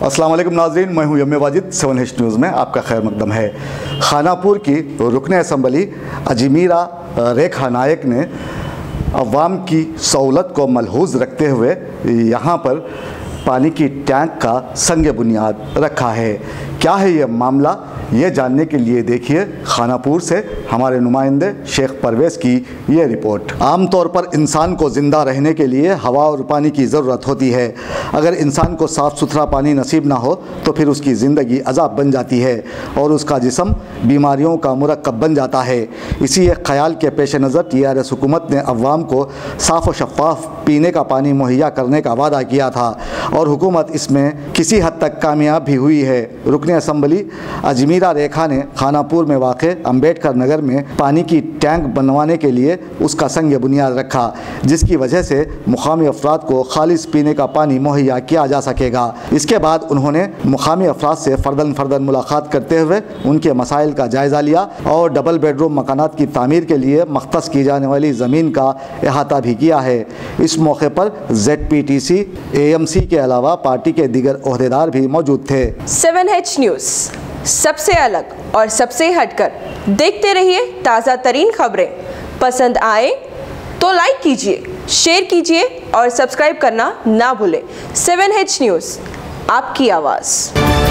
अस्सलाम वालेकुम नाज़रीन, मैं हूं यम्मे वाजिद। 7H न्यूज़ में आपका खैर मकदम है। खानापुर की रुकन असम्बली अजमीरा रेखा नायक ने अवाम की सहूलत को मलहूज़ रखते हुए यहाँ पर पानी की टैंक का संग बुनियाद रखा है। क्या है ये मामला, ये जानने के लिए देखिए खानापुर से हमारे नुमाइंदे शेख परवेज़ की ये रिपोर्ट। आम तौर पर इंसान को ज़िंदा रहने के लिए हवा और पानी की ज़रूरत होती है। अगर इंसान को साफ़ सुथरा पानी नसीब ना हो तो फिर उसकी ज़िंदगी अज़ाब बन जाती है और उसका जिस्म बीमारियों का मुरक्कब बन जाता है। इसी एक ख्याल के पेश नज़र TRS हुकूमत ने अवाम को साफ़ और शफ़ाफ पीने का पानी मुहैया करने का वादा किया था और हुकूमत इसमें किसी हद तक कामयाब भी हुई है। रुकन असम्बली अजमीरा रेखा ने खानापुर में वाक़ अम्बेडकर नगर में पानी की टैंक बनवाने के लिए उसका संग बुनियाद रखा, जिसकी वजह से मुकामी अफराद को खालिस पीने का पानी मुहैया किया जा सकेगा। इसके बाद उन्होंने मुकामी अफराद से फ़र्दन मुलाकात करते हुए उनके मसाइल का जायज़ा लिया और डबल बेडरूम मकानात की तामीर के लिए मख्तस की जाने वाली ज़मीन का अहाता भी किया है। इस मौके पर ZPTC AMC के अलावा पार्टी के दीगर ओहदेदार भी मौजूद थे। 7H न्यूज़, सबसे अलग और सबसे हटकर। देखते रहिए ताज़ा तरीन खबरें। पसंद आए तो लाइक कीजिए, शेयर कीजिए और सब्सक्राइब करना ना भूलें। 7H न्यूज़, आपकी आवाज़।